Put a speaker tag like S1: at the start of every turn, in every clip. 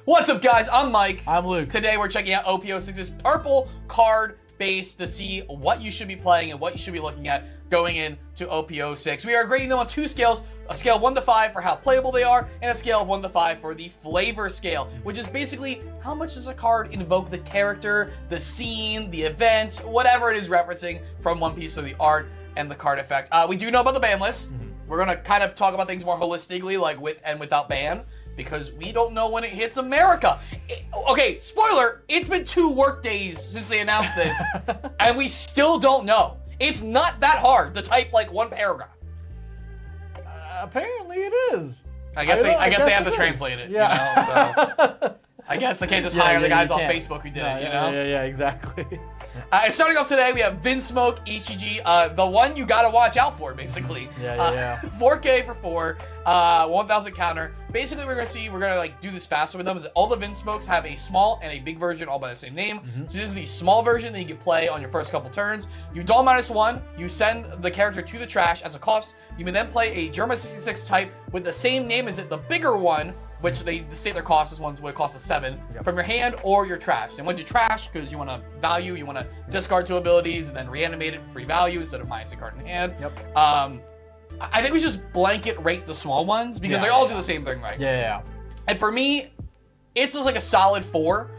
S1: What's up, guys? I'm Mike.
S2: I'm Luke.
S1: Today we're checking out OP06's purple card base to see what you should be playing and what you should be looking at going into OP06. We are grading them on two scales, a scale of 1 to 5 for how playable they are, and a scale of 1 to 5 for the flavor scale, which is basically how much does a card invoke the character, the scene, the event, whatever it is referencing from One Piece, so the art and the card effect. We do know about the ban list. We're gonna kind of talk about things more holistically, like with and without ban, because we don't know when it hits America. Okay, spoiler, it's been 2 work days since they announced this, and we still don't know. It's not that hard to type like 1 paragraph.
S2: Apparently it is.
S1: I guess they have to translate it,
S2: yeah.
S1: you know, so. I guess they can't just hire the guys off Facebook who did it, you know?
S2: Yeah, exactly.
S1: Starting off today, we have Vinsmoke TCG, the one you gotta watch out for, basically. 4K for 4, 1,000 counter. Basically, we're gonna like do this faster with them. Is that all the Vinsmokes have a small and a big version, all by the same name. So this is the small version that you can play on your first couple turns. You duel -1, you send the character to the trash as a cost. You may then play a Germa 66 type with the same name as it, the bigger one, which they state their cost as one's what costs us 7 from your hand or your trash. And when you trash, because you want to value, you want to discard 2 abilities and then reanimate it for free value instead of minus a card in hand. I think we should just blanket rate the small ones because they all do the same thing, right? And for me, it's just like a solid 4.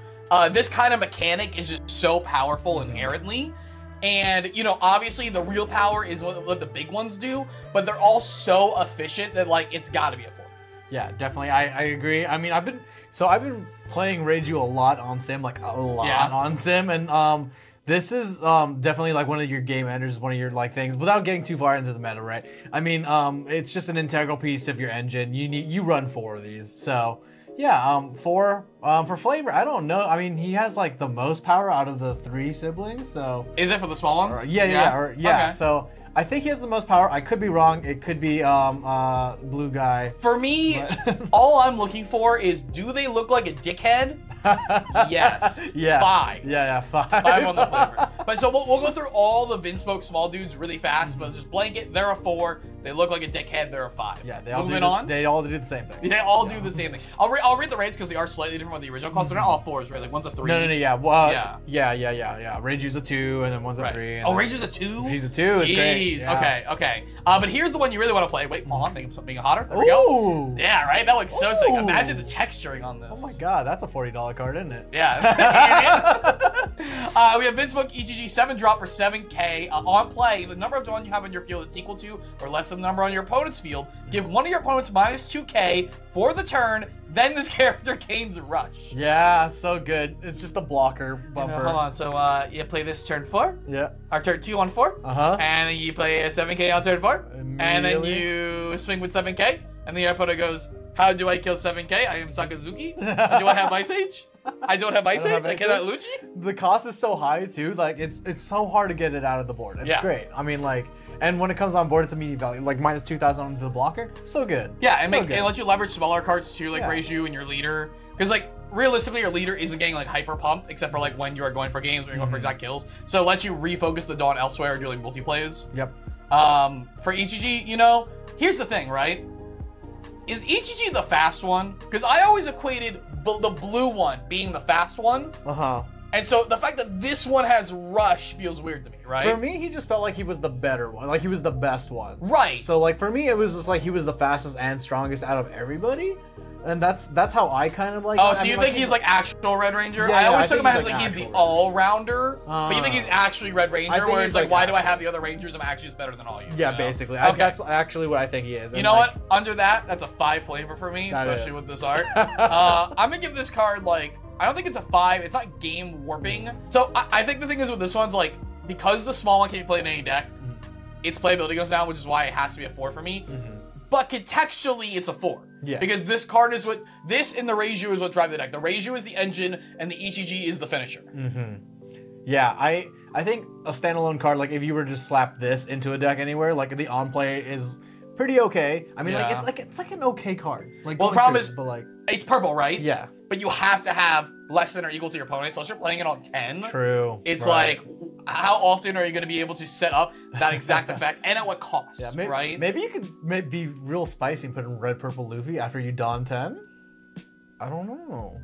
S1: This kind of mechanic is just so powerful inherently. And, you know, obviously the real power is what the big ones do, but they're all so efficient that, like, it's got to be a 4.
S2: Yeah, definitely. I agree. I mean, I've been playing Reiju a lot on Sim, like a lot on Sim, and this is definitely like one of your game enders, one of your like things. Without getting too far into the meta, right? I mean, it's just an integral piece of your engine. You run 4 of these, so yeah. 4 for flavor. I don't know. I mean, he has like the most power out of the 3 siblings. So
S1: is it for the small ones?
S2: Yeah.
S1: Okay.
S2: So I think he has the most power. I could be wrong. It could be blue guy.
S1: For me, all I'm looking for is, do they look like a dickhead? Yes. 5.
S2: Yeah, 5.
S1: 5 on the flavor. But so we'll go through all the Vinsmoke small dudes really fast, but just blanket, they're a 4. They look like a dickhead, they're a 5.
S2: Yeah, they all do the same thing.
S1: They all do the same thing. I'll read the rates because they are slightly different from the original cost. They're not all 4s, right? Like one's a 3.
S2: No, yeah. Well, yeah. Reiju's a 2, and then one's a 3.
S1: Oh, Reiju's a 2?
S2: She's a 2. It's great.
S1: Yeah. Okay. But here's the one you really want to play. Wait, hold on, make it hotter. There we go. Yeah, right? That looks so sick. Imagine the texturing on this.
S2: Oh my god, that's a $40 card, isn't it?
S1: Yeah. We have Vinsmoke EGG 7-drop for 7K. On play, the number of Dawn you have on your field is equal to or less than the number on your opponent's field. Give one of your opponents -2K for the turn, then this character gains Rush.
S2: Yeah, so good. It's just a blocker bumper.
S1: Hold on, so you play this turn 4.
S2: Yeah.
S1: Or turn 2 on 4. And then you play a 7K on turn 4. And then you swing with 7K. And then your opponent goes, how do I kill 7K? I am Sakazuki. Do I have Ice Age? I don't have Ice Age. I cannot Lucci.
S2: The cost is so high too. Like it's so hard to get it out of the board. It's great. I mean, like, and when it comes on board, it's immediate value. Like -2,000 on the blocker. So good.
S1: Yeah, and it lets you leverage smaller cards too, like Reiju and your leader. Because like realistically, your leader isn't getting like hyper pumped, except for like when you are going for games, when you're going for exact kills. So it lets you refocus the Dawn elsewhere during multiplays.
S2: Yep.
S1: For ECG, you know, here's the thing, right? Is EGG the fast one? Because I always equated the blue one being the fast one. And so the fact that this one has Rush feels weird to me, right?
S2: For me, he just felt like he was the better one. Like he was the best one.
S1: Right.
S2: So like for me, it was just like he was the fastest and strongest out of everybody. And that's how I kind of like.
S1: Oh, so you think he's like actual Red Ranger?
S2: Yeah,
S1: I always took him as
S2: like
S1: he's the all-rounder, but you think he's actually Red Ranger, where it's like, why do I have the other Rangers? I'm actually just better than all you.
S2: Yeah, basically. That's actually what I think he is.
S1: You know what? Under that, that's a 5 flavor for me, especially with this art. I'm gonna give this card like, I don't think it's a 5. It's not game warping. So I think the thing is with this one's like, because the small one can be played in any deck, its playability goes down, which is why it has to be a 4 for me. But contextually, it's a 4.
S2: Yeah.
S1: Because this card is what, this and the Reiju is what drive the deck. The Reiju is the engine, and the ECG is the finisher.
S2: Yeah, I think a standalone card, like if you were to just slap this into a deck anywhere, like the on play is pretty okay. I mean, like it's like an okay card. Like,
S1: well, the problem is,
S2: but like,
S1: it's purple, right?
S2: Yeah.
S1: But you have to have less than or equal to your opponent. So if you're playing it on 10,
S2: true.
S1: It's like, how often are you going to be able to set up that exact effect, and at what cost? Yeah, right?
S2: Maybe you could be real spicy and put in red, purple Luffy after you don 10. I don't know.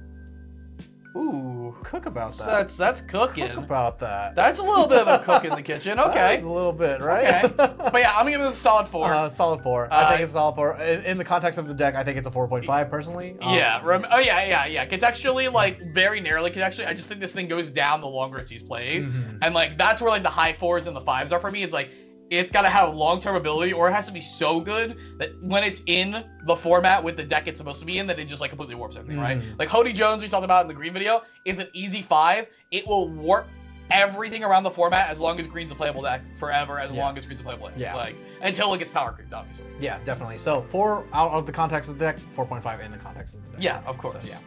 S1: Ooh,
S2: cook about that.
S1: That's cooking.
S2: Cook about that.
S1: That's a little bit of a cook in the kitchen. Okay.
S2: That's a little bit, right?
S1: Okay. But yeah, I'm gonna give this a solid 4.
S2: Solid 4. I think it's a solid 4. In the context of the deck, I think it's a 4.5 personally.
S1: Yeah. Yeah. Contextually, like very narrowly contextually, I just think this thing goes down the longer it sees play, and like that's where like the high 4s and the 5s are for me. It's like it's got to have long-term ability, or it has to be so good that when it's in the format with the deck it's supposed to be in, that it just like completely warps everything, right? Like Hody Jones, we talked about in the green video, is an easy 5. It will warp everything around the format as long as green's a playable deck forever, as long as green's a playable deck.
S2: Yeah.
S1: Like until it gets power creeped, obviously.
S2: Yeah, definitely. So 4 out of the context of the deck, 4.5 in the context of the deck.
S1: Yeah, of course.
S2: So, yeah.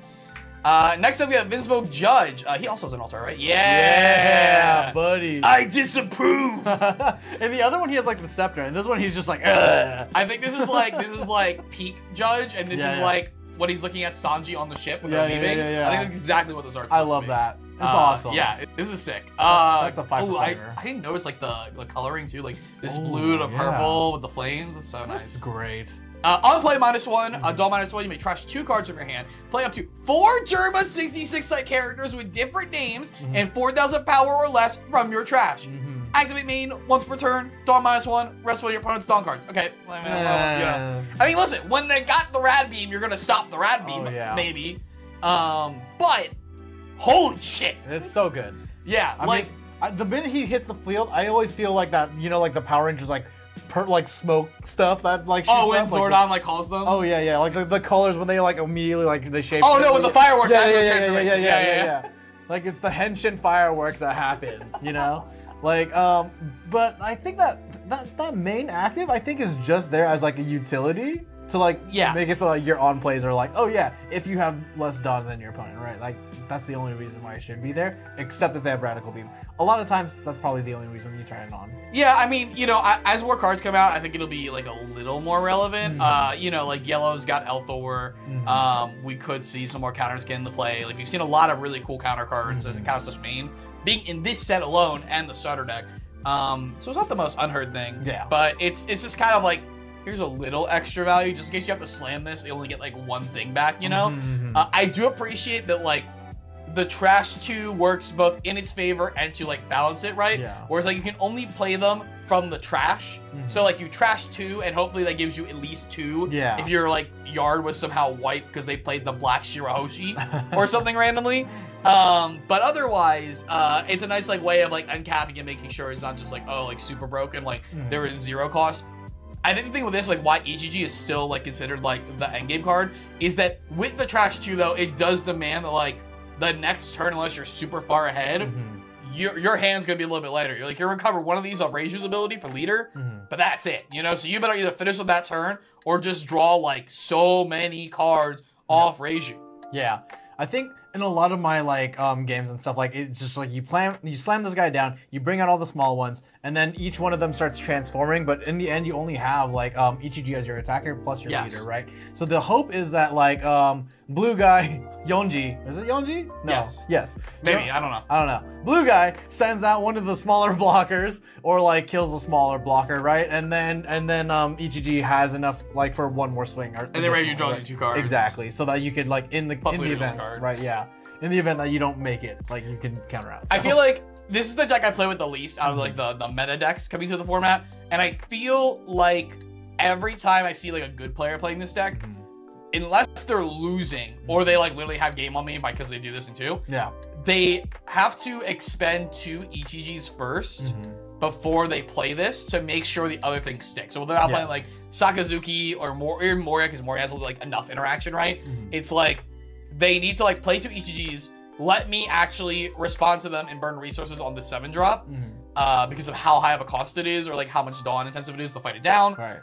S1: Next up we have Vinsmoke Judge. He also has an altar, right?
S2: Yeah, buddy.
S1: I disapprove.
S2: And the other one he has like the scepter, and this one he's just like, ugh.
S1: I think this is like peak Judge, and this is like what he's looking at Sanji on the ship when they're leaving. I think that's exactly what this art's supposed
S2: I love
S1: to be.
S2: that. It's awesome.
S1: Yeah, this is sick.
S2: That's a 5 for
S1: I
S2: flavor.
S1: didn't notice like the coloring too, like this blue to purple with the flames. It's so nice.
S2: That's great.
S1: On play -1, draw -1, you may trash 2 cards from your hand. Play up to 4 Germa 66 type characters with different names and 4,000 power or less from your trash. Activate main once per turn, draw -1, rest of your opponent's dawn cards. Okay, I mean, listen, when they got the Rad Beam, you're gonna stop the Rad Beam, maybe. But holy shit,
S2: it's so good.
S1: Yeah,
S2: I mean, the minute he hits the field, I always feel like that, you know, like the Power Rangers, like smoke stuff that like shoots
S1: when
S2: up,
S1: Zordon like calls them.
S2: Oh yeah, like the colors when they like immediately like they shape.
S1: Oh no, with the fireworks.
S2: Yeah. Like it's the Henshin fireworks that happen, you know. Like but I think that main active I think is just there as like a utility to like make it so like your on plays are like, oh yeah, if you have less dawn than your opponent, right? Like that's the only reason why it should be there, except if they have Radical Beam. A lot of times that's probably the only reason you try it on.
S1: Yeah, I mean, you know, as more cards come out, I think it'll be like a little more relevant. You know, like yellow's got Elthor. We could see some more counters get into play. Like we've seen a lot of really cool counter cards as a counter slash main being in this set alone and the starter deck. So it's not the most unheard thing. Yeah. But it's just kind of like, here's a little extra value just in case you have to slam this. You only get like one thing back, you know? I do appreciate that like the trash 2 works both in its favor and to like balance it, right? Yeah. Whereas like you can only play them from the trash. So like you trash 2 and hopefully that gives you at least 2. Yeah. If your like yard was somehow white because they played the black Shirahoshi or something randomly. But otherwise, it's a nice like way of like uncapping and making sure it's not just like, oh, like super broken, like there is 0 cost. I think the thing with this, like why EGG is still like considered like the endgame card, is that with the trash 2 though, it does demand that like the next turn, unless you're super far ahead, your hand's gonna be a little bit lighter. You're like, you're gonna recover one of these off Reiju's ability for leader, but that's it, you know? So you better either finish with that turn or just draw like so many cards off Reiju.
S2: Yeah, I think in a lot of my like games and stuff, like it's just like you slam this guy down, you bring out all the small ones, and then each one of them starts transforming, but in the end you only have like Ichiji as your attacker plus your leader, right? So the hope is that like blue guy Yonji, is it Yonji? No. Yes.
S1: Maybe, I don't know.
S2: Blue guy sends out one of the smaller blockers or like kills a smaller blocker, right? And then Ichiji has enough like for one more swing.
S1: And then Reiju draws you 2 cards.
S2: Exactly. So that you could like in the event, right? Yeah. In the event that you don't make it, like you can counter out. So.
S1: I feel like this is the deck I play with the least out of like the meta decks coming to the format, and I feel like every time I see like a good player playing this deck, unless they're losing or they like literally have game on me because they do this in 2, they have to expend 2 Ichijis first before they play this to make sure the other things stick. So when they're not playing like Sakazuki or Moria, because Moria has like enough interaction, right? It's like they need to like play 2 Ichijis, let me actually respond to them and burn resources on the 7-drop because of how high of a cost it is or like how much dawn intensive it is to fight it down. Right.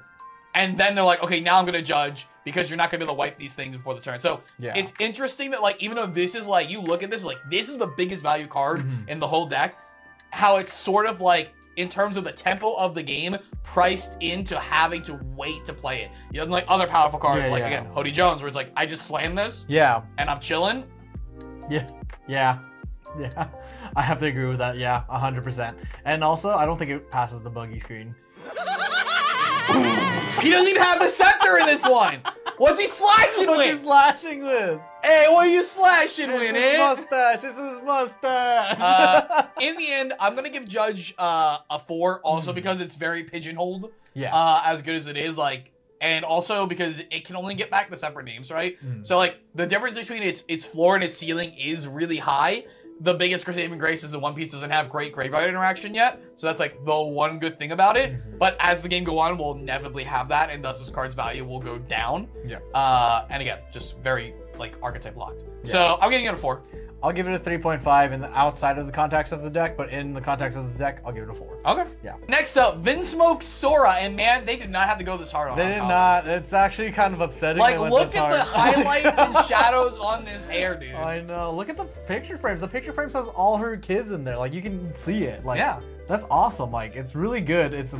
S1: And then they're like, okay, now I'm going to judge because you're not going to be able to wipe these things before the turn. So it's interesting that like, even though this is like, you look at this, like this is the biggest value card in the whole deck, how it's sort of like, in terms of the tempo of the game, priced into having to wait to play it. You know, like other powerful cards, again, Hody Jones, where it's like, I just slam this, and I'm chilling.
S2: Yeah. I have to agree with that. Yeah, 100%. And also, I don't think it passes the buggy screen.
S1: He doesn't even have the scepter in this one. What's he slashing with?
S2: What's he slashing with?
S1: Hey, what are you slashing with,
S2: His mustache. This is his mustache.
S1: In the end, I'm gonna give Judge a 4, also because it's very pigeonholed.
S2: Yeah.
S1: As good as it is, like, and also because it can only get back the separate names, right? So like the difference between its floor and its ceiling is really high. The biggest saving grace is that One Piece doesn't have great graveyard interaction yet, so that's like the one good thing about it. But as the game go on, we'll inevitably have that, and thus this card's value will go down.
S2: Yeah.
S1: And again, just very like archetype locked. Yeah. So I'm giving it a 4.
S2: I'll give it a 3.5 in the outside of the context of the deck, but in the context of the deck, I'll give it a 4.
S1: Okay.
S2: Yeah.
S1: Next up, Vinsmoke Sora, and man, they did not have to go this hard on.
S2: They did not. It's actually kind of upsetting.
S1: Like, look at the highlights and shadows on this hair, dude.
S2: I know. Look at the picture frames. The picture frames has all her kids in there. Like, you can see it. Like,
S1: yeah,
S2: that's awesome. Like, it's really good. It's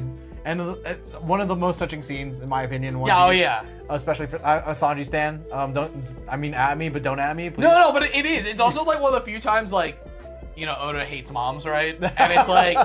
S2: it's one of the most touching scenes, in my opinion.
S1: Yeah, oh yeah.
S2: Especially for a Sanji stan. I mean, at me, but don't at me, please.
S1: No, but it is. It's also like one of the few times, like, you know, Oda hates moms, right? And it's like,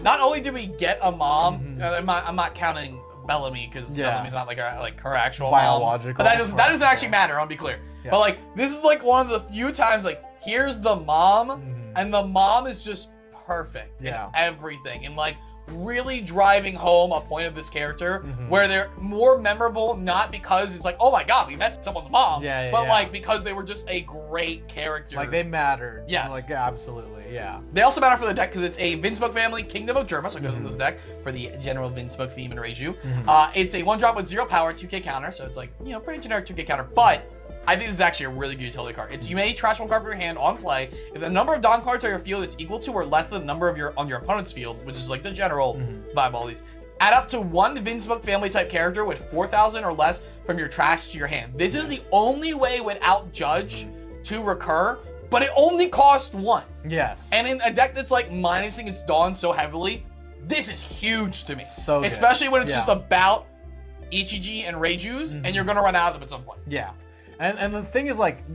S1: not only did we get a mom, I'm not counting Bellamy because Bellamy's not like her actual
S2: biological
S1: mom. But that doesn't actually matter. I'll be clear. Yeah. But like, this is like one of the few times, like, here's the mom, and the mom is just perfect in everything, and like, really driving home a point of this character where they're more memorable, not because it's like, oh my god, we met someone's mom, but like because they were just a great character.
S2: Like, they mattered.
S1: Yes.
S2: Like, absolutely, yeah.
S1: They also matter for the deck because it's a Vinsmoke family, Kingdom of Germa, so it goes in this deck for the general Vinsmoke theme in Reiju. It's a 1-drop with 0 power, 2k counter, so it's like, you know, pretty generic 2k counter, but I think this is actually a really good utility card. You may trash one card from your hand on play if the number of Dawn cards on your field is equal to or less than the number of on your opponent's field, which is like the general vibe of all these. Add up to 1 Vinsmoke family type character with 4,000 or less from your trash to your hand. This is the only way without Judge to recur, but it only costs 1.
S2: Yes.
S1: And in a deck that's like minusing its Dawn so heavily, this is huge to me.
S2: So good.
S1: Especially when it's just about Ichiji and Reiju's, and you're gonna run out of them at some point.
S2: Yeah. And the thing is, like,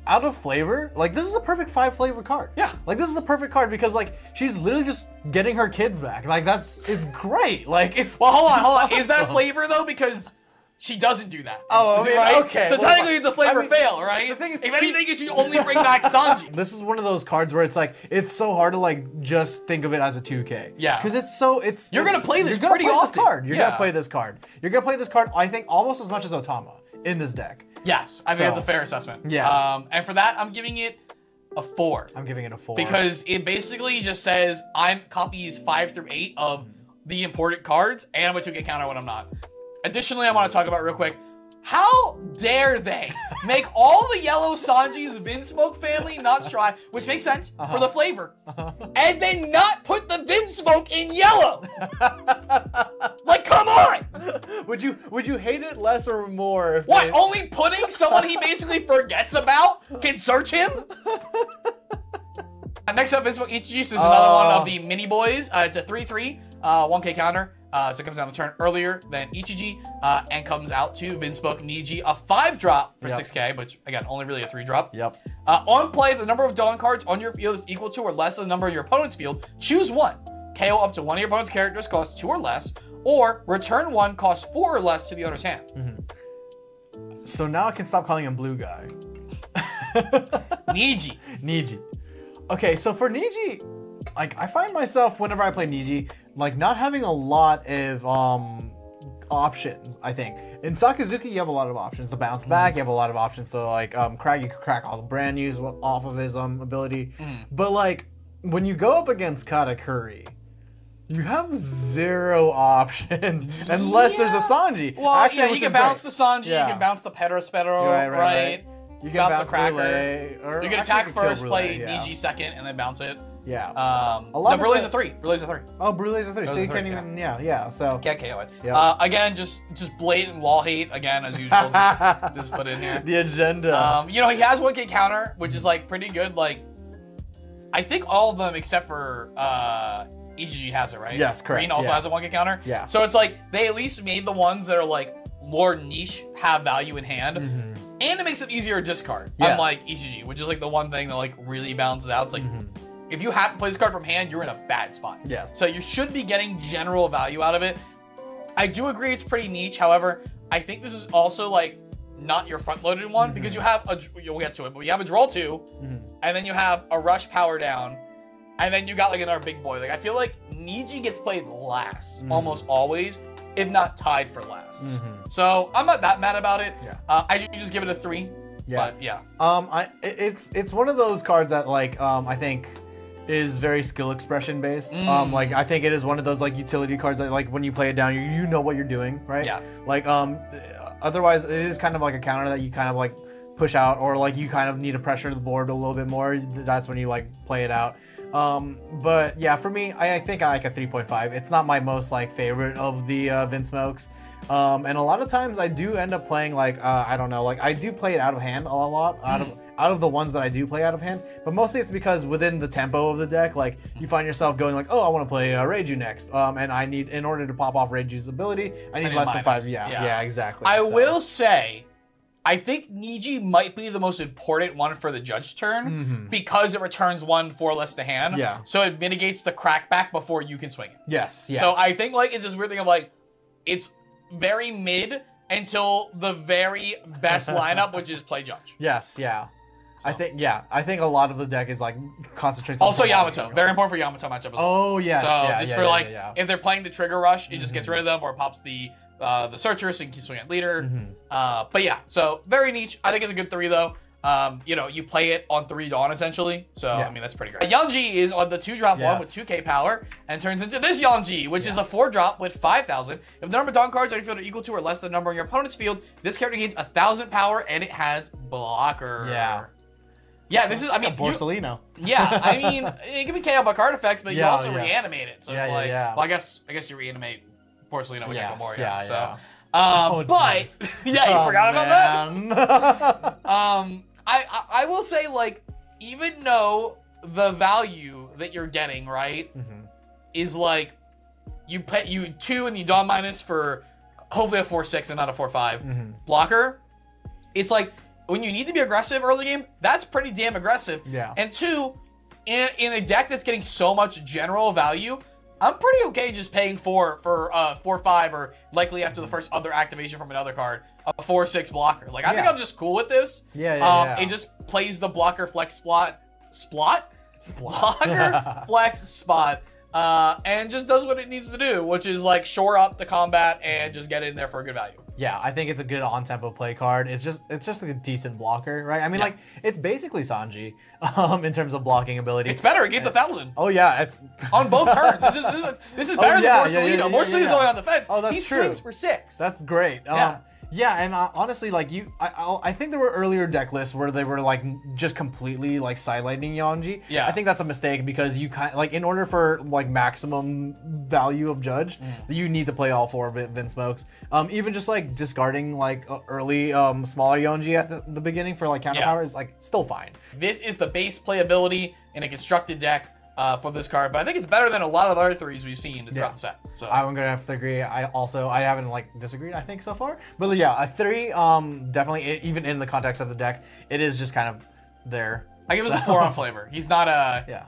S2: out of flavor, like, this is a perfect 5 flavor card.
S1: Yeah.
S2: Like, this is a perfect card because, like, she's literally just getting her kids back. Like, it's great. Like, it's...
S1: Well, hold on. Is that flavor, though? Because she doesn't do that.
S2: Oh, I mean,
S1: right?
S2: okay.
S1: So technically it's a flavor fail, right?
S2: The thing is,
S1: if anything, you should only bring back Sanji.
S2: This is one of those cards where it's like, it's so hard to, like, just think of it as a 2K.
S1: Yeah.
S2: Because
S1: You're going to play this pretty often.
S2: You're going to play this card. You're going to play this card, I think, almost as much as Otama in this deck.
S1: Yes, I think that's a fair assessment.
S2: Yeah.
S1: And for that, I'm giving it a 4.
S2: I'm giving it a 4.
S1: Because it basically just says I'm copies 5 through 8 of the important cards, and I'm a 2K counter when I'm not. Additionally, I want to talk about real quick, how dare they make all the yellow Sanji's Vinsmoke family not strive, which makes sense for the flavor, and then not put the Vinsmoke in yellow? Like, come on!
S2: Would you hate it less or more? If
S1: what? Only putting someone he basically forgets about can search him? Next up, Vinsmoke Ichiji is another one of the mini boys. It's a 3/3, 1k counter. So it comes down the turn earlier than Ichiji, and comes out to Vinsmoke Niji, a 5-drop for 6k, which again, only really a 3-drop.
S2: Yep.
S1: On play, if the number of Dawn cards on your field is equal to or less than the number of your opponent's field, choose 1. KO up to one of your opponent's characters, costs 2 or less, or return 1, costs 4 or less to the owner's hand.
S2: So now I can stop calling him Blue Guy.
S1: Niji.
S2: Niji. Okay, so for Niji, like, I find myself, whenever I play Niji, like, not having a lot of options, I think. In Sakazuki, you have a lot of options to bounce back. You have a lot of options to, like, crack. You can crack all the brand news off of his ability. But, like, when you go up against Katakuri, you have 0 options unless there's a Sanji.
S1: Well, actually, you can bounce the Sanji, you can bounce the Perospero, right?
S2: You can bounce the
S1: Cracker.
S2: Brule,
S1: you can attack first, play Niji second, and then bounce it.
S2: Yeah.
S1: Brule's a 3. Brule's a 3.
S2: Oh, Brule's a 3. So you can't even, so.
S1: Can't KO it. Yeah. Again, just blatant wall hate, again, as usual, just put in here.
S2: The agenda.
S1: You know, he has 1k counter, which is, like, pretty good. Like, I think all of them except for Ichiji has it, right?
S2: Yes, correct.
S1: Green also has a 1k counter.
S2: Yeah.
S1: So it's like, they at least made the ones that are, like, more niche have value in hand. And it makes it easier to discard, unlike Ichiji, which is, like, the one thing that, like, really balances out. It's like, if you have to play this card from hand, you're in a bad spot.
S2: Yes.
S1: So you should be getting general value out of it. I do agree it's pretty niche. However, I think this is also, like, not your front-loaded one, because you have you'll get to it, but you have a draw 2, and then you have a rush power down, and then you got like another big boy. Like I feel like Niji gets played last almost always, if not tied for last. So I'm not that mad about it. I do just give it a 3. But yeah.
S2: It's one of those cards that like I think is very skill expression based. Like I think it is one of those like utility cards that like when you play it down, you know what you're doing, right?
S1: Yeah.
S2: Like otherwise it is kind of like a counter that you kind of like push out, or like you kind of need to pressure the board a little bit more. That's when you like play it out. But yeah, for me, I think I like a 3.5. It's not my most like favorite of the Vinsmokes. And a lot of times I do end up playing like I don't know, like I do play it out of hand a lot, out of the ones that I do play out of hand. But mostly it's because within the tempo of the deck, like you find yourself going like, oh, I want to play Reiju next, and I need, in order to pop off Reiju's ability, I need less than 5. Yeah, exactly.
S1: I will say, I think Niji might be the most important one for the judge turn because it returns 1 for less to hand.
S2: Yeah.
S1: So it mitigates the crackback before you can swing it.
S2: Yes. Yeah.
S1: So I think like it's this weird thing of like, it's very mid until the very best lineup, which is play judge.
S2: Yes. Yeah. So. I think a lot of the deck is like concentrates on
S1: also Yamato. Very important for Yamato matchup as well.
S2: Oh yes.
S1: So just for like if they're playing the trigger rush, it just gets rid of them, or it pops the searcher so you can swing at leader. But yeah, so very niche. I think it's a good 3 though. You know, you play it on 3 Dawn essentially, so I mean that's pretty great. Yangji is on the 2-drop one with 2k power and turns into this Yangji, which is a 4-drop with 5,000. If the number of Dawn cards on your field are equal to or less than the number on your opponent's field, this character gains 1,000 power and it has blocker. Yeah, this is, I mean,
S2: Borsalino.
S1: I mean, it can be KO by card effects, but you also reanimate it. So it's like, well, I guess you reanimate Borsalino with Moria. But you forgot about that. I will say, like, even though the value that you're getting, right, is like you 2 and you Dawn minus for hopefully a 4/6 and not a 4/5 blocker. It's like when you need to be aggressive early game, that's pretty damn aggressive. And 2, in a deck that's getting so much general value, I'm pretty okay just paying 4 for 4/5, or likely after the first other activation from another card, a 4/6 blocker. Like I think I'm just cool with this. It just plays the blocker flex blocker flex spot, and just does what it needs to do, which is like shore up the combat and just get in there for a good value.
S2: Yeah, I think it's a good on-tempo play card. It's just like a decent blocker, right? I mean, like it's basically Sanji in terms of blocking ability.
S1: It's better. It gets 1,000.
S2: Oh yeah, it's
S1: on both turns. This is better than Borsalino. Borsalino's only on the fence.
S2: Oh, that's true.
S1: He swings for 6.
S2: That's great. Yeah, and honestly, like I think there were earlier deck lists where they were like just completely like sidelining Yonji. I think that's a mistake, because you kind of like, in order for like maximum value of judge, you need to play all 4 Vinsmokes. Even just like discarding like early smaller Yonji at the beginning for like counter power is like still fine.
S1: This is the base playability in a constructed deck for this card, but I think it's better than a lot of other 3s we've seen throughout the set. So
S2: I'm gonna have to agree. I haven't like disagreed, I think, so far, but yeah, a 3 definitely, even in the context of the deck, it is just kind of there.
S1: I give us a 4 on flavor. He's not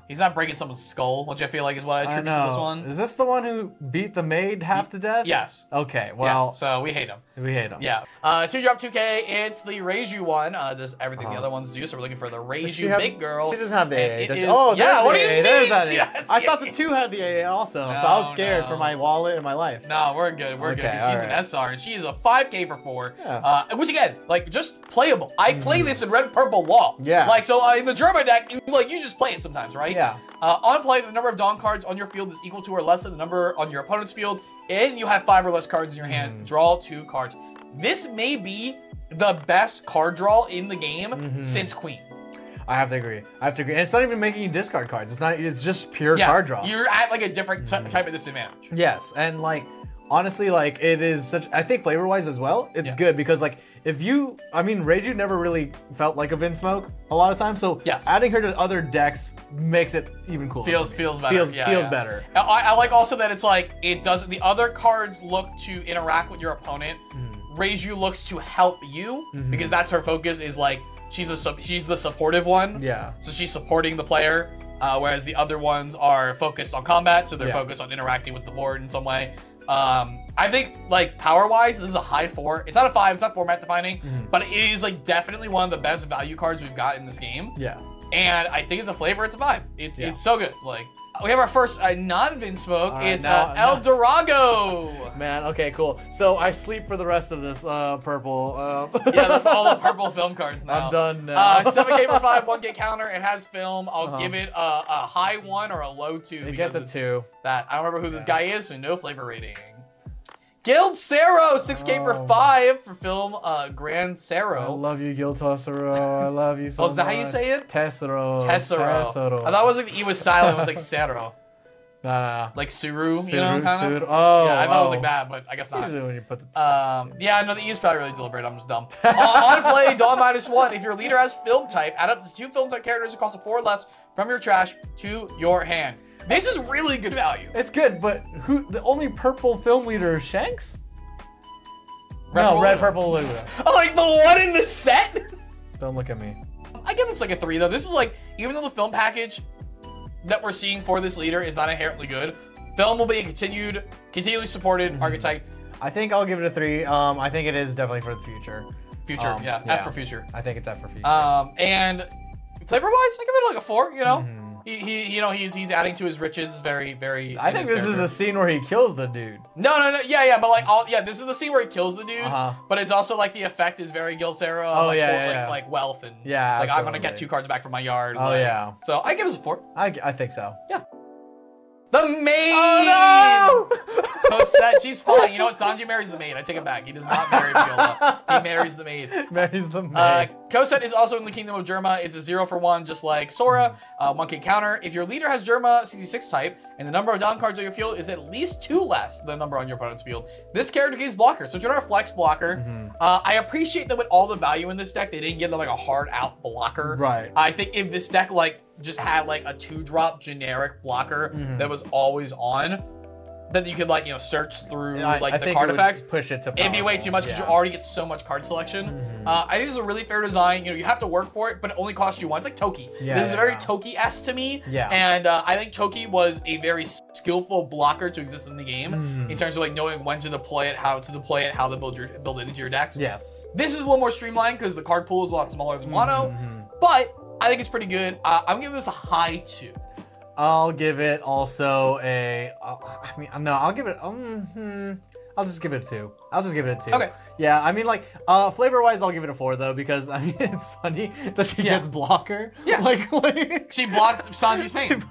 S1: he's not breaking someone's skull, which I feel like is what I attribute to this one.
S2: Is this the one who beat the maid half to death?
S1: Yes.
S2: Okay, well,
S1: so we hate him.
S2: Yeah.
S1: 2-drop 2k. It's the Reiju one. Does everything the other ones do, so we're looking for the Reiju big girl.
S2: She doesn't have the AA.
S1: Does she?
S2: What
S1: do you mean?
S2: There's that AA. I thought the 2 had the AA also, so I was scared for my wallet and my life.
S1: No, we're good. We're good. She's an SR, and she's a 5k for 4. Which again, like, just playable. I play this in red purple wall. Like, so in the German deck, you just play it sometimes, right? On play, the number of Dawn cards on your field is equal to or less than the number on your opponent's field, and you have 5 or less cards in your hand. Draw 2 cards. This may be the best card draw in the game since Queen.
S2: I have to agree. And it's not even making you discard cards. It's just pure card draw.
S1: You're at like a different type of disadvantage.
S2: Yes, and like honestly, like it is such, I think flavor-wise as well, it's good, because like Reiju never really felt like a Vinsmoke a lot of times, so adding her to other decks makes it even cooler.
S1: Feels better.
S2: Feels better.
S1: I like also that it's like, the other cards look to interact with your opponent. Reiju looks to help you, because that's her focus, is like, she's the supportive one. So she's supporting the player, whereas the other ones are focused on combat, so they're focused on interacting with the board in some way. I think like power-wise, this is a high 4. It's not a 5. It's not format defining, but it is like definitely one of the best value cards we've got in this game.
S2: Yeah.
S1: And I think it's a flavor. It's a vibe. It's so good. Like we have our first non-Vinsmoke. Right, it's El Dorado.
S2: Man, okay, cool. So I sleep for the rest of this purple.
S1: Yeah, all the purple film cards now.
S2: I'm done now.
S1: 7K for 5, 1K counter. It has film. I'll give it a high 1 or a low 2.
S2: It gets a 2.
S1: That I don't remember who this guy is, so no flavor rating. Guild Cero, 6K for 5 for film Grand Cero.
S2: I love you, Guild Tessero. I love you so much.
S1: Oh, is that how you say it?
S2: Tessero.
S1: Tessero. I thought it was like the E was silent. It was like Cero.
S2: Nah.
S1: Like Suru,
S2: Suru,
S1: you know? Kinda?
S2: Oh,
S1: yeah, I thought it was like that, but I guess not.
S2: Usually when you put the
S1: yeah, no, the E is probably really deliberate. I'm just dumb. On play, Dawn -1. If your leader has film type, add up to 2 film type characters that cost a 4 or less from your trash to your hand. This is really good value.
S2: It's good, but the only purple film leader is Shanks? Red, purple, Luna.
S1: Oh, like the one in the set?
S2: Don't look at me.
S1: I give this like a 3 though. This is like, even though the film package that we're seeing for this leader is not inherently good, film will be a continually supported archetype.
S2: I think I'll give it a 3. I think it is definitely for the future.
S1: Yeah, F for future.
S2: I think it's F for future.
S1: And flavor-wise, I give it like a 4. You know, he's adding to his riches. Very.
S2: I think this is the scene where he kills the dude.
S1: No, yeah, but like this is the scene where he kills the dude. But it's also like the effect is very Guild Cero.
S2: Oh
S1: like,
S2: yeah,
S1: like wealth and
S2: like
S1: absolutely. I'm gonna get 2 cards back from my yard.
S2: Oh yeah.
S1: So I give this a 4.
S2: I think so.
S1: Yeah. The maid!
S2: Oh no!
S1: Cosette, she's fine. You know what? Sanji marries the maid. I take it back. He does not marry Viola. He marries the maid.
S2: Marries the maid.
S1: Cosette is also in the Kingdom of Germa. It's a 0 for 1, just like Sora. 1K counter. If your leader has Germa 66 type, and the number of down cards on your field is at least 2 less than the number on your opponent's field, this character gains blocker. So it's not a flex blocker. I appreciate that with all the value in this deck, they didn't give them like a hard out blocker.
S2: Right.
S1: I think if this deck like just had like a 2-drop generic blocker that was always on, that you could like, you know, search through like the card effects.
S2: Push it to powerful.
S1: It'd be way too much because you already get so much card selection. I think this is a really fair design. You know, you have to work for it, but it only costs you 1. It's like Toki. This is very Toki-esque to me.
S2: Yeah.
S1: And I think Toki was a very skillful blocker to exist in the game in terms of like knowing when to deploy it, how to deploy it, how to build it into your decks.
S2: Yes.
S1: This is a little more streamlined because the card pool is a lot smaller than Wano, but I think it's pretty good. I'm giving this a high 2.
S2: I'll give it also a. I'll give it. I'll just give it a 2. I'll just give it a 2.
S1: Okay.
S2: Yeah, I mean, like, flavor-wise, I'll give it a 4 though, because I mean, it's funny that she gets blocker.
S1: Yeah.
S2: Like
S1: she blocked Sanji's pain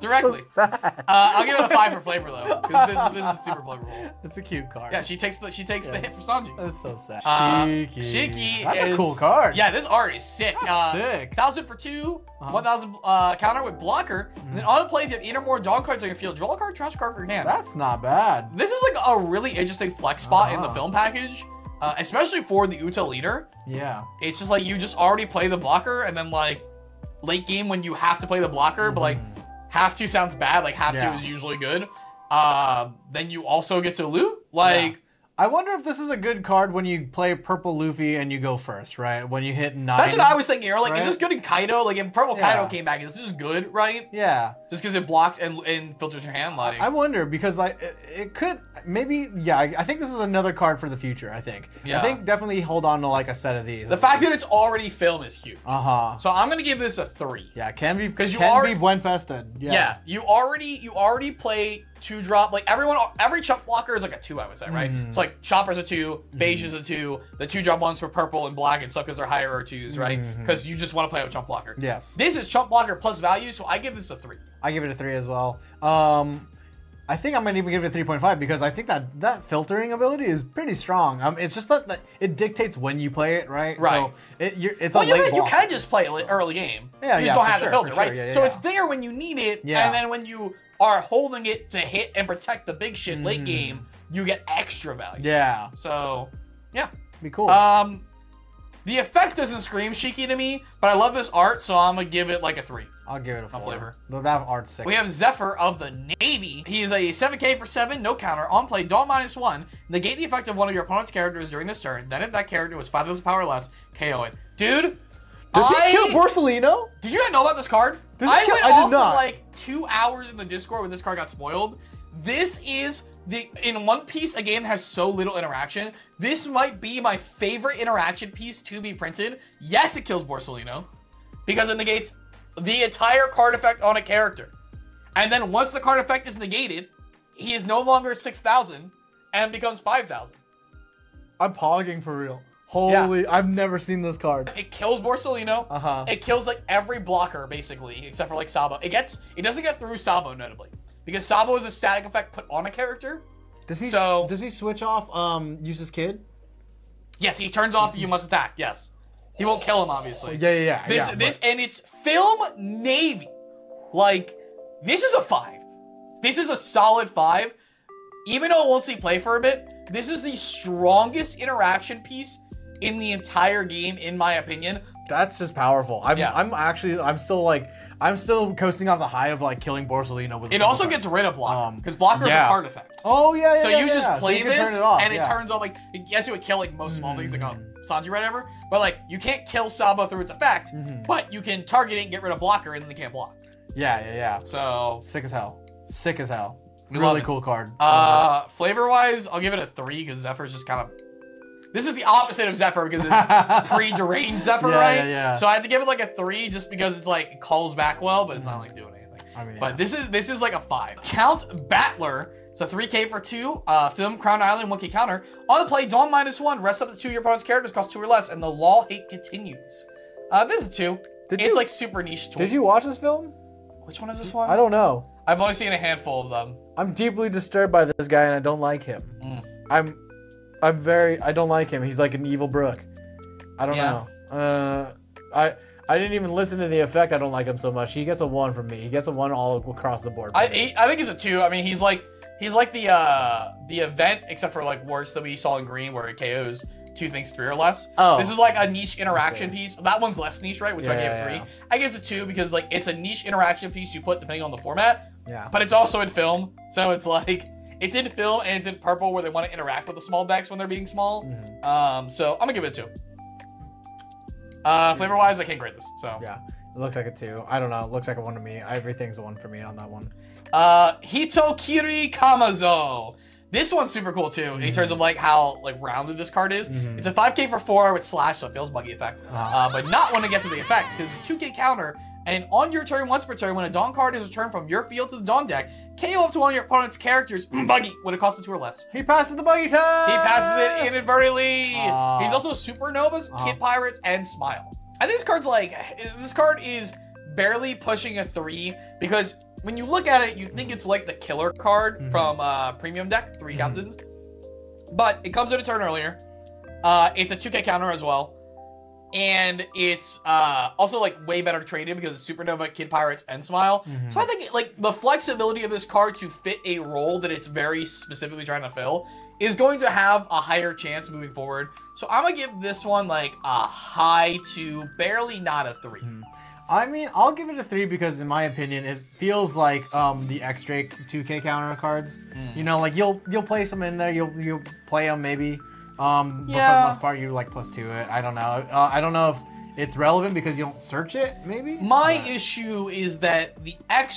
S1: directly.
S2: So sad.
S1: I'll give it a 5 for flavor though, because this is super flavorful.
S2: It's a cute card.
S1: Yeah, she takes the hit for Sanji.
S2: That's so sad.
S1: Shiki
S2: That's
S1: is
S2: a cool card.
S1: Yeah, this art is sick.
S2: Sick.
S1: 1,000 for 2, 1,000 counter with blocker, and then on play if you have 8 or more dog cards on your field, draw a card, trash a card for your hand.
S2: That's not bad.
S1: This is like a really interesting flex spot in the film package, especially for the Uta leader.
S2: Yeah.
S1: It's just like you just already play the blocker, and then like late game when you have to play the blocker, but like have to sounds bad, like have to is usually good. Then you also get to loot. Like
S2: I wonder if this is a good card when you play Purple Luffy and you go first, right? When you hit 9.
S1: That's what I was thinking. Or like,
S2: right?
S1: is this good in Kaido? Like, if Purple Kaido came back, is this good, right?
S2: Yeah.
S1: Just because it blocks and filters your hand, like.
S2: I wonder because it could maybe I think this is another card for the future. I think. Yeah. I think definitely hold on to like a set of these.
S1: The fact that it's already film is huge. So I'm gonna give this a 3.
S2: Yeah, can be
S1: because you
S2: already buen fested.
S1: Yeah, you already play 2-drop. Like every chump blocker is like a 2, I would say, right? So like Chopper's a 2, Beige is a 2, the 2-drop ones for purple and black and stuff because they're higher R2s, right? Because you just want to play with chump blocker.
S2: Yes.
S1: This is chump blocker plus value, so I give this a 3.
S2: I give it a 3 as well. I think I might even give it a 3.5 because I think that filtering ability is pretty strong. It's just that it dictates when you play it, right?
S1: Right.
S2: So it's a late block.
S1: You can just play it early game.
S2: Yeah,
S1: you just don't have the filter,
S2: sure.
S1: right?
S2: Yeah,
S1: so it's there when you need it, and then when you are holding it to hit and protect the big shit late game, you get extra value.
S2: Yeah.
S1: So, yeah.
S2: Be cool.
S1: The effect doesn't scream Shiki to me, but I love this art, so I'm gonna give it like a 3.
S2: I'll give it a 4.
S1: On flavor.
S2: That art's sick.
S1: We have Zephyr of the Navy. He is a 7K for 7, no counter. On play, Dawn -1. Negate the effect of one of your opponent's characters during this turn. Then if that character was 5,000 power or less, KO it. Dude,
S2: does he kill Borsalino?
S1: Did you not know about this card? I went off for like 2 hours in the Discord when this card got spoiled. This is in One Piece, a game that has so little interaction. This might be my favorite interaction piece to be printed. Yes, it kills Borsalino, because it negates the entire card effect on a character. And then once the card effect is negated, he is no longer 6,000 and becomes 5,000.
S2: I'm pogging for real. Holy, yeah. I've never seen this card.
S1: It kills Borsalino. It kills like every blocker basically, except for like Sabo. It doesn't get through Sabo notably, because Sabo is a static effect put on a character.
S2: Does he switch off Use's kid?
S1: Yes, he turns off the you must attack. Yes. He won't kill him, obviously.
S2: Yeah.
S1: And it's Film Navy. Like, this is a 5. This is a solid 5. Even though it won't see play for a bit, this is the strongest interaction piece in the entire game, in my opinion.
S2: That's just powerful. I'm still coasting off the high of like killing Borsalino with.
S1: It also gets rid of blocker, because blocker is a card effect.
S2: Oh yeah.
S1: So you just play this, and it turns on like yes, it would kill like most small things like Sanji or whatever. But like you can't kill Sabo through its effect, but you can target it and get rid of blocker, and then they can't block.
S2: Yeah.
S1: So
S2: sick as hell. Really cool card.
S1: Flavor wise, I'll give it a 3 because Zephyr's just kind of. This is the opposite of Zephyr because it's pre-deranged Zephyr, right?
S2: Yeah.
S1: So I have to give it like a 3 just because it's like it calls back well, but it's not like doing anything.
S2: I mean,
S1: but this is like a 5. Count Battler. It's a 3K for 2. Film Crown Island 1K counter. On the play, Dawn -1. Rest up to 2 of your opponent's characters, cost 2 or less, and the law hate continues. This is a 2. It's like super niche tool.
S2: Did you watch this film?
S1: Which one is this one?
S2: I don't know.
S1: I've only seen a handful of them. I'm
S2: deeply disturbed by this guy, and I don't like him. I don't like him. He's like an evil Brook. I don't know. I didn't even listen to the effect. I don't like him so much. He gets a 1 from me. He gets a 1 all across the board.
S1: I think he's a 2. I mean, he's like the event, except for like worse that we saw in green where it KOs 2 things 3 or less.
S2: Oh.
S1: This is like a niche interaction piece. That one's less niche, right? Which I gave 3. Yeah. I give it a 2 because like it's a niche interaction piece you put depending on the format.
S2: Yeah.
S1: But it's also in film, so it's like it's in film and it's in purple where they want to interact with the small decks when they're being small. So I'm gonna give it a 2. Flavor wise, I can't grade this. So
S2: yeah, it looks like a 2. I don't know. It looks like a 1 to me. Everything's a 1 for me on that one.
S1: Hitokiri Kamazo. This one's super cool too, in terms of like how like rounded this card is. It's a 5K for 4 with slash, so it feels buggy effect. But not when it gets to the effect, because it's a 2K counter. And on your turn, once per turn, when a Dawn card is returned from your field to the Dawn deck, KO up to one of your opponent's characters, buggy, when it costs a 2 or less.
S2: He passes the buggy test!
S1: He passes it inadvertently! He's also Supernovas, Kid Pirates, and Smile. I think this card is barely pushing a 3, because when you look at it, you think it's like the killer card from Premium Deck, 3 captains. But it comes in a turn earlier. It's a 2K counter as well. And it's also like way better traded because it's Supernova, Kid Pirates, and Smile. So I think like the flexibility of this card to fit a role that it's very specifically trying to fill is going to have a higher chance moving forward. So I'm gonna give this one like a high 2, barely not a 3.
S2: I mean, I'll give it a 3 because in my opinion, it feels like the X-Drake 2K counter cards. You know, like you'll play some in there, you'll play them maybe. But for the most part, you like +2 it. I don't know. I don't know if it's relevant because you don't search it, maybe?
S1: My issue is that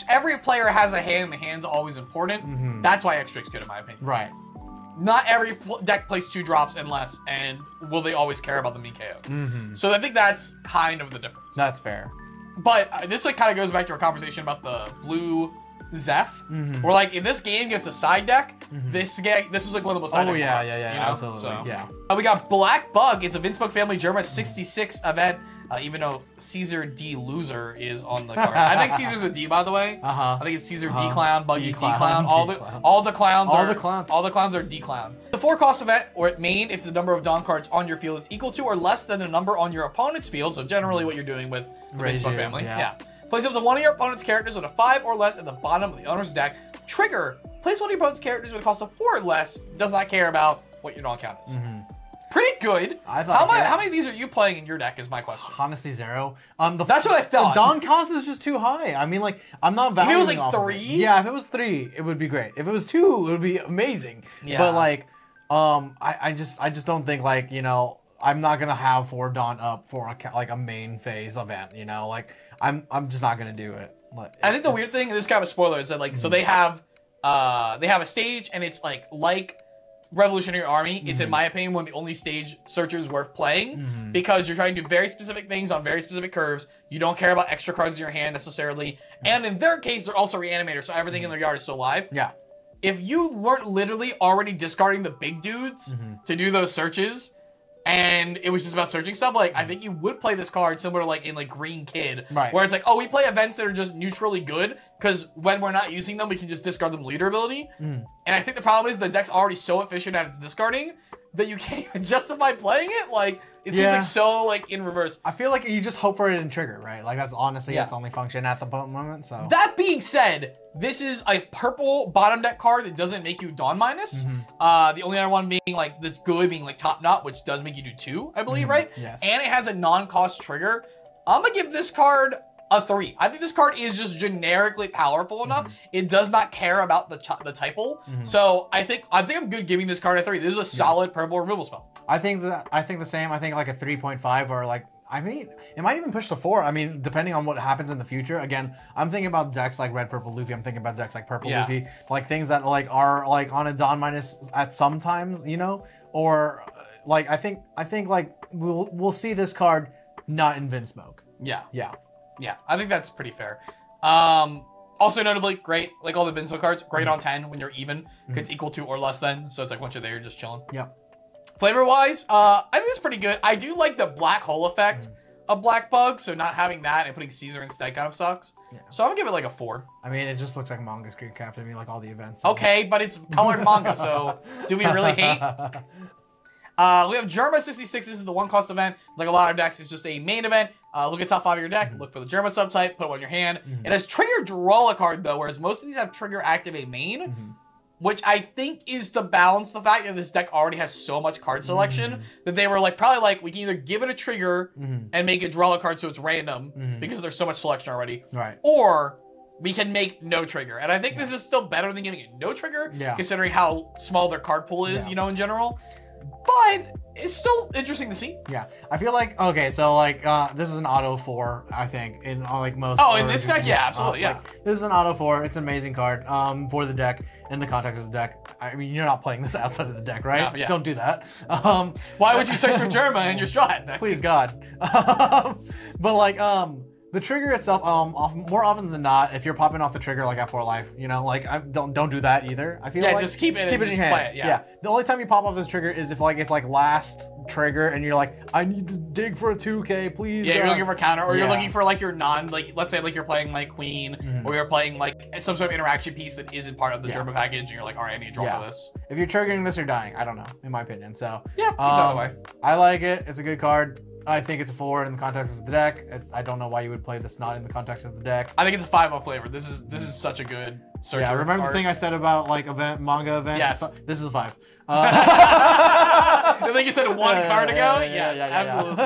S1: every player has a hand, and the hand's always important. That's why X-Drake's good in my opinion.
S2: Right.
S1: Not every deck plays 2 drops and less, and will they always care about the MKO? So I think that's kind of the difference.
S2: That's fair.
S1: But this like kind of goes back to our conversation about the blue Zeph, where like if this game gets a side deck, this is like one of the most side decks.
S2: Absolutely.
S1: So,
S2: yeah.
S1: We got Black Bug. It's a Vince Smoke Family Germa 66 event. Even though Caesar D Loser is on the card. I think Caesar's a D, by the way. I think it's Caesar D Clown, Buggy D Clown. All the clowns are D Clown. The 4-cost event, or at main, if the number of Dawn cards on your field is equal to or less than the number on your opponent's field. So generally, what you're doing with the Vince Smoke Family. Place up to one of your opponent's characters with a 5 or less at the bottom of the owner's deck. Trigger. Place one of your opponent's characters with a cost of 4 or less. Does not care about what your Dawn count is. Pretty good. How many of these are you playing in your deck is my question.
S2: Honestly, 0.
S1: That's what I thought.
S2: The Dawn cost is just too high. I mean, like, I'm not valuing
S1: If it was like 3?
S2: Yeah, if it was 3, it would be great. If it was 2, it would be amazing. Yeah. But like, I just don't think like, you know, I'm not gonna have 4 Dawn up for a main phase event. You know, like I'm just not gonna do it.
S1: I think the weird thing, this is kind of a spoiler, is that like so they have they have a stage, and it's like Revolutionary Army. It's, in my opinion, one of the only stage searchers worth playing because you're trying to do very specific things on very specific curves. You don't care about extra cards in your hand necessarily. And in their case, they're also reanimators, so everything in their yard is still alive.
S2: Yeah.
S1: If you weren't literally already discarding the big dudes to do those searches, and it was just about searching stuff, like, I think you would play this card similar to, like, in, like, Green Kid.
S2: Right.
S1: Where it's like, oh, we play events that are just neutrally good, because when we're not using them, we can just discard them leader ability. And I think the problem is the deck's already so efficient at its discarding that you can't even justify playing it. Like, it seems like so, like, in reverse.
S2: I feel like you just hope for it in trigger, right? Like, that's honestly its only function at the moment, so.
S1: That being said, this is a purple bottom deck card that doesn't make you Dawn minus. The only other one being, like, that's good being, like, Top Knot, which does make you do 2, I believe, right?
S2: Yes.
S1: And it has a non-cost trigger. I'm gonna give this card a 3. I think this card is just generically powerful enough. It does not care about the typle. So I think I'm good giving this card a 3. This is a solid purple removal spell.
S2: I think the same. I think like a 3.5 or like, I mean, it might even push to 4. I mean, depending on what happens in the future. Again, I'm thinking about decks like Red, Purple, Luffy. I'm thinking about decks like Purple, Luffy, like things that like are like on a Dawn minus at some times, you know, or like I think like we'll see this card not in Vinsmoke.
S1: Yeah.
S2: Yeah.
S1: Yeah, I think that's pretty fair. Also notably, great, like all the Vinsmoke cards, great on 10 when you're even, because it's equal to or less than, so it's like once you're there, you're just chilling.
S2: Yeah.
S1: Flavor-wise, I think it's pretty good. I do like the black hole effect of Black Bug, so not having that and putting Caesar instead kind of sucks. Yeah. So I'm gonna give it like a 4.
S2: I mean, it just looks like manga screen capped. I mean, like all the events.
S1: Okay, but it's colored manga, so do we really hate? We have Germa 66. This is the one cost event. Like a lot of decks, it's just a main event. Look at top 5 of your deck. Look for the Germa subtype. Put it on your hand. It has trigger draw a card though, whereas most of these have trigger activate main, which I think is to balance the fact that this deck already has so much card selection that they were like probably like we can either give it a trigger and make it draw a card so it's random because there's so much selection already,
S2: right? Or
S1: we can make no trigger, and I think this is still better than giving it no trigger, considering how small their card pool is, you know, in general. But it's still interesting to see.
S2: Yeah, I feel like okay, so like this is an auto 4, I think, in like most.
S1: Oh, in this deck, yeah, absolutely, yeah.
S2: Like, this is an auto 4. It's an amazing card for the deck in the context of the deck. I mean, you're not playing this outside of the deck, right?
S1: No, yeah.
S2: Don't do that.
S1: Why would you search for Germa in your Strat deck?
S2: Please God. But like the trigger itself, more often than not, if you're popping off the trigger like at 4 life, you know, like don't do that either. I feel like
S1: just keep it in your
S2: hand.
S1: Play it, yeah.
S2: The only time you pop off this trigger is if like it's like last trigger and you're like, I need to dig for a 2K, please.
S1: Yeah, you're looking for a counter, or you're looking for like your like let's say like you're playing like Queen, or you're playing like some sort of interaction piece that isn't part of the Germa package, and you're like, all right, I need to draw for this. If
S2: you're triggering this, you're dying. I don't know, in my opinion. So
S1: yeah, either way.
S2: I like it. It's a good card. I think it's a 4 in the context of the deck. I don't know why you would play this not in the context of the deck.
S1: I think it's a 5 on flavor. This is such a good searcher.
S2: Yeah, remember
S1: card.
S2: the thing I said about like manga events?
S1: Yes.
S2: This is a 5.
S1: I think you said 1 card ago. Yeah, absolutely.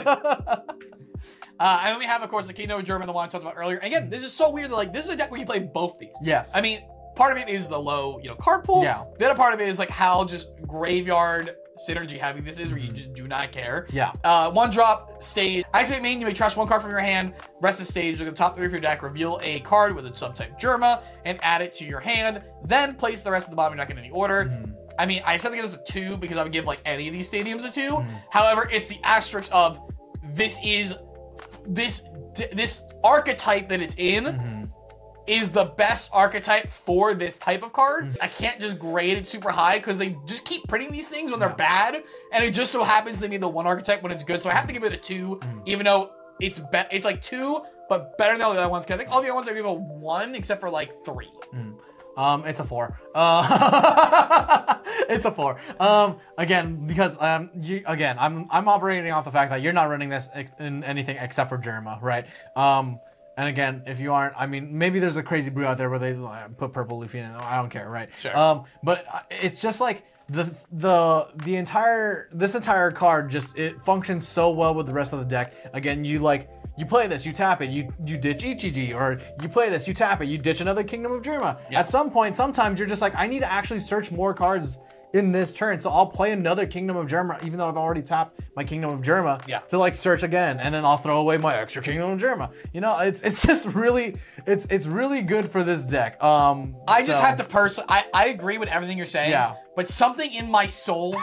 S1: And then we have, of course, the Kingdom of Germa, the one I talked about earlier. Again, this is so weird that like this is a deck where you play both these.
S2: Yes.
S1: I mean, part of it is the low, card pool.
S2: Yeah.
S1: The other part of it is like how just graveyard synergy heavy this is, where you just do not care.
S2: Yeah.
S1: 1 drop stage. Activate main, you may trash 1 card from your hand. Rest the stage, look at the top 3 of your deck, reveal a card with a subtype Germa, and add it to your hand. Then place the rest of the bottom of your deck in any order. I mean, I said to give this a 2 because I would give like any of these stadiums a 2. However, it's the asterisk of this archetype that it's in is the best archetype for this type of card. I can't just grade it super high because they just keep printing these things when they're bad, and it just so happens they mean the one archetype when it's good. So I have to give it a 2, even though it's like 2, but better than all the other ones. Because I think all the other ones I give a 1 except for like 3.
S2: It's a 4. It's a 4. Again, because I'm operating off the fact that you're not running this in anything except for Germa, right? And again, if you aren't, I mean, maybe there's a crazy brew out there where they put Purple Luffy in it. I don't care, right?
S1: Sure.
S2: But it's just like this entire card just it functions so well with the rest of the deck. Again, you play this, you tap it, you ditch Ichiji, or you play this, you tap it, you ditch another Kingdom of Germa. At some point, sometimes you're just like, I need to actually search more cards in this turn. So I'll play another Kingdom of Germa, even though I've already tapped my Kingdom of Germa, to like search again, and then I'll throw away my extra Kingdom of Germa. You know, it's just really, it's really good for this deck.
S1: I just have to I agree with everything you're saying. Yeah. But something in my soul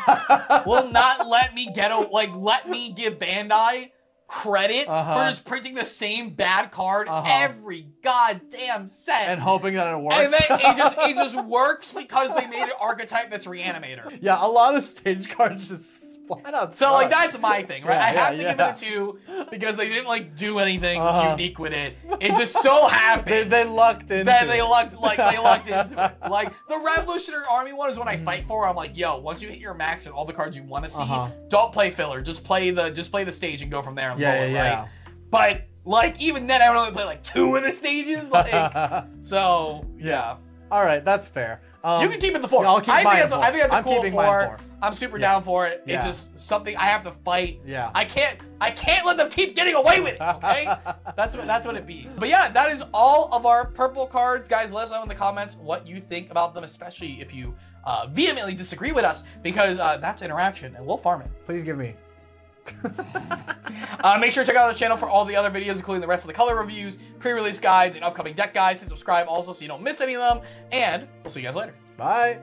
S1: will not let me let me give Bandai credit for just printing the same bad card every goddamn set
S2: and hoping that it works.
S1: And then it just works because they made an archetype that's Reanimator.
S2: Yeah, a lot of stage cards just flat out.
S1: So like that's my thing, right? I have to give it a 2 because they didn't like do anything unique with it. It just so happens
S2: they lucked into
S1: it. They lucked into it. Like the Revolutionary Army one is what I fight for. I'm like, yo, once you hit your max and all the cards you want to see, don't play filler. Just play the stage and go from there. Right? But like even then, I would only play like 2 of the stages. Like so, yeah.
S2: All right, that's fair.
S1: You can keep it the 4.
S2: Yeah, I'll keep I think
S1: that's a cool 4. I'm super down for it. It's just something I have to fight.
S2: Yeah.
S1: I can't let them keep getting away with it, okay? That's what it be. But yeah, that is all of our purple cards. Guys, let us know in the comments what you think about them, especially if you vehemently disagree with us, because that's interaction and we'll farm it.
S2: Please give me.
S1: Make sure to check out the channel for all the other videos, including the rest of the color reviews, pre-release guides, and upcoming deck guides. And subscribe also so you don't miss any of them. And we'll see you guys later.
S2: Bye.